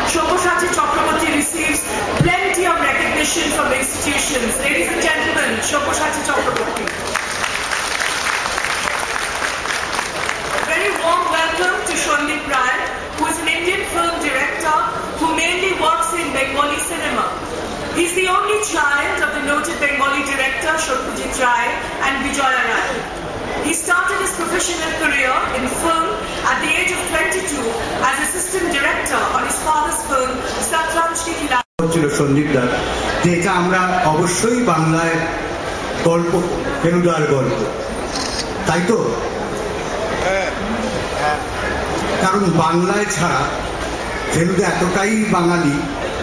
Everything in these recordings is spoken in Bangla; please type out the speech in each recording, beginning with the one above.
Shoboshati Chakraborty receives plenty of recognition from institutions. Ladies and gentlemen, Shoboshati Chakraborty. A very warm welcome to Shondip Rai, who is an Indian film director who mainly works in Bengali cinema. He's the only child of the noted Bengali director Satyajit Ray and Vijaya Rai. He started his professional career in film at the age of 22 as assistant director on his father's film Satranj Ki Khiladi. Sandeep দা যেটা আমরা অবশ্যই বাংলায় গল্প ফেলুদার গল্প, তাই তো? কারণ বাংলায় ছাড়া ফেলুদা এতটাই বাঙালি,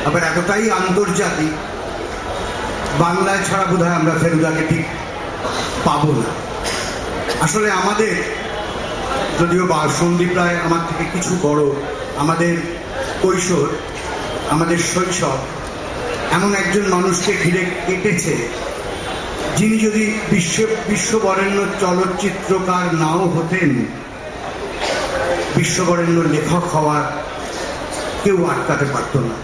আবার এতটাই আন্তর্জাতিক, বাংলায় ছাড়া বোধহয় আমরা ফেলুদাকে ঠিক পাবো না। আসলে আমাদের, যদিও সন্দীপ রায় আমার থেকে কিছু বড়, আমাদের কৈশোর, আমাদের শৈশব এমন একজন মানুষকে ঘিরে কেটেছে যিনি যদি বিশ্ববরেণ্য চলচ্চিত্রকার নাও হতেন, বিশ্ববরেণ্য লেখক হওয়ার কেউ আটকাতে পারত না।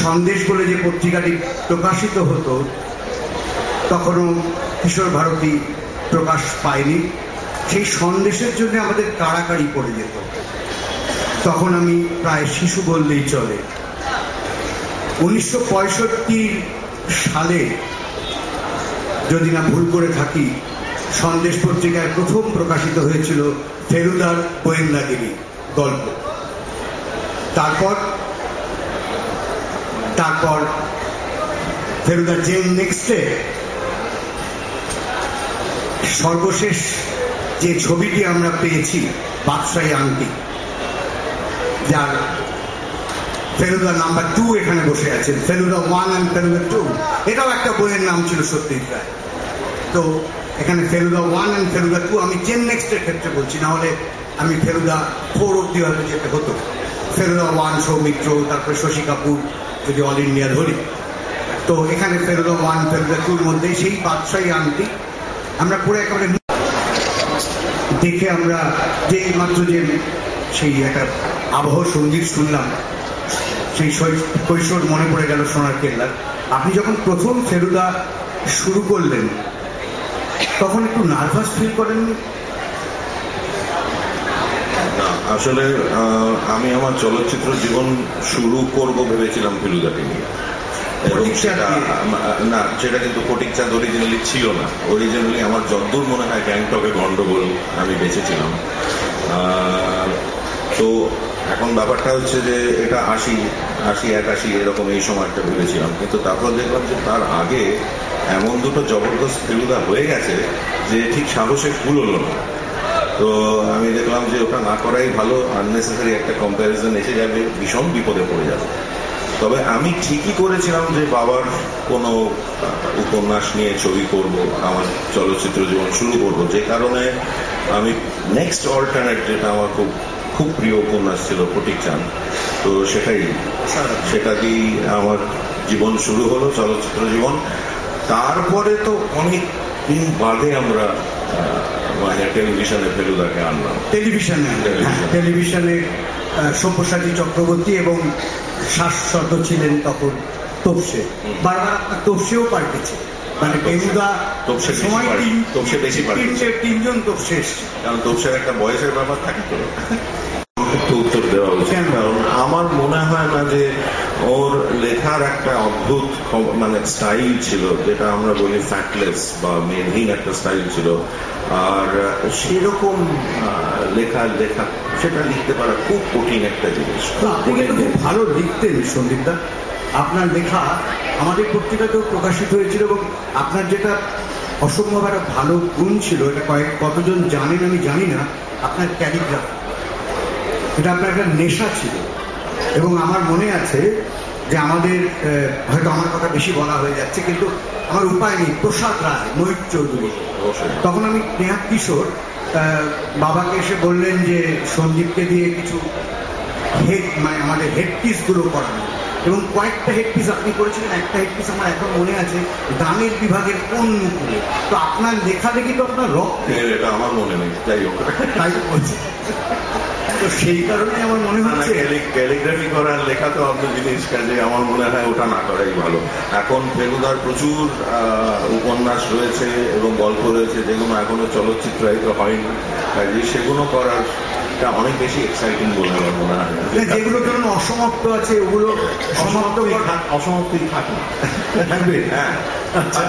সন্দেশ বলে যে পত্রিকাটি প্রকাশিত হতো তখনও কিশোর ভারতী প্রকাশ পায়নি। সেই সন্দেশের জন্য আমাদের কাড়াকাড়ি পড়ে যেত। তখন আমি প্রায় শিশু বললেই চলে। 1965 সালে, যদি না ভুল করে থাকি, সন্দেশ পত্রিকায় প্রথম প্রকাশিত হয়েছিল ফেলুদার গোয়েন্দাগিরি গল্প। তারপর ফেলুদা জেল নেক্সটে সর্বশেষ যে ছবিটি আমরা পেয়েছি বাদশাহী আংটি, যার ফেলুদা নাম্বার 2 এখানে বসে আছেন, ফেলুদা 1 and ফেলুদা 2, এটাও একটা বইয়ের নাম ছিল সত্যজিৎ রায়। তো এখানে ফেলুদা 1 and ফেলুদা 2, আমি জেন নেক্সটের ক্ষেত্রে বলছি, না হলে আমি ফেলুদা 4 অব্দি হয়তো যেতে হতো। ফেলুদা 1 সৌমিত্র, তারপরে শশী কাপুর, যদি অল ইন্ডিয়া ধরি। তো এখানে ফেলুদা 1 ফেলুদা 2-র মধ্যে সেই বাদশাহী আংটি আমরা পুরো একেবারে দেখে, আমরা যে মাত্র যে সেই একটা আবহ সঙ্গীত শুনলাম, সেই কৈশোর মনে পড়ে গেল সোনার কেল্লার। আপনি যখন প্রথম ফেলুদা শুরু করলেন তখন একটু নার্ভাস ফিল করেননি? আসলে আমি আমার চলচ্চিত্র জীবন শুরু করব ভেবেছিলাম ফেলুদাকে নিয়ে, এবং সেটা কিন্তু ফটিকচাঁদ অরিজিনালি ছিল না। অরিজিনালি আমার যতদূর মনে হয় গ্যাংটকে গন্ডগোল আমি বেঁচেছিলাম। তো এখন ব্যাপারটা হচ্ছে যে এটা 81 এরকম এই সময়টা ভেবেছিলাম, কিন্তু তারপর দেখলাম যে তার আগে এমন দুটো জবরদস্ত ফেলুদা হয়ে গেছে যে ঠিক সাহসে ভুল হলো না। তো আমি দেখলাম যে ওটা না করাই ভালো, আননেসেসারি একটা কম্প্যারিজন এসে যাবে, ভীষণ বিপদে পড়ে যাবে। তবে আমি ঠিকই করেছিলাম যে বাবার কোনো উপন্যাস নিয়ে ছবি করব, আমার চলচ্চিত্র জীবন শুরু করব, যে কারণে আমি নেক্সট অল্টারনেট, যেটা আমার খুব প্রিয় উপন্যাস ছিল ফটিকচাঁদ, তো সেটা দিয়েই আমার জীবন শুরু হলো, চলচ্চিত্র জীবন। তারপরে তো অনেক দিন বাদে আমরা টেলিভিশনে ফেলুদাকে আনলাম। টেলিভিশনে সব্যসাচী চক্রবর্তী এবং শাশ্বত ছিলেন তখন তোপসে। বারবার আপনার তোপসেও পাল্টেছে, মানে ফেলুদা সময় তিনজন তোপসে এসছে, কারণ তোপসের একটা বয়সের ব্যাপার থাকে। তো উত্তর দেওয়া উচিত, কারণ আমার মনে হয় না যে ওর লেখার একটা অদ্ভুত মানে স্টাইল ছিল, যেটা আমরা বলি ফ্যাক্টলেস বা মেধহীন একটা স্টাইল ছিল। আর সেরকম লেখা সেটা লিখতে পারা খুব কঠিন একটা জিনিস। আপনি কিন্তু খুব ভালো লিখতেন সন্দীপদা, আপনার লেখা আমাদের পত্রিকাতেও প্রকাশিত হয়েছিল, এবং আপনার যেটা অসম্ভব একটা ভালো গুণ ছিল, এটা কতজন জানেন আমি জানি না, আপনার ক্যালিগ্রাফি, এটা আপনার একটা নেশা ছিল। এবং আমার মনে আছে যে আমাদের, হয়তো আমার কথা বেশি বলা হয়ে যাচ্ছে, কিন্তু আমার উপায় নেই, প্রসাদ রায়, ময়ূর চৌধুরী, তখন আমি নেহাত কিশোর, বাবাকে এসে বললেন যে সন্দীপকে দিয়ে কিছু মানে আমাদের হেডপিস গুলো করানো, এবং কয়েকটা হেডপিস আপনি করেছিলেন। একটা হেডপিস আমার এখন মনে আছে, গানের বিভাগের কোন মুখে। তো আপনার লেখা দেখি তো আপনার রক্ত, এটা আমার মনে নেই, যাই হোক, তাই বলছি। তো সেই কারণে আমার মনে হচ্ছে ক্যালিগ্রাফি করার লেখা তো অন্য জিনিস, কাজে আমার মনে হয় ওটা না করাই ভালো। এখন ফেলুদার প্রচুর উপন্যাস রয়েছে এবং গল্প রয়েছে যেগুলো এখনো চলচ্চিত্রায়িত হয়নি, কাজে সেগুলো করার অনেক বেশি এক্সাইটিং বলে আমার মনে হয়। যেগুলো ধরুন অসমাপ্ত আছে ওগুলো অসমাপ্তই থাকবে। থাকবে। হ্যাঁ, আচ্ছা।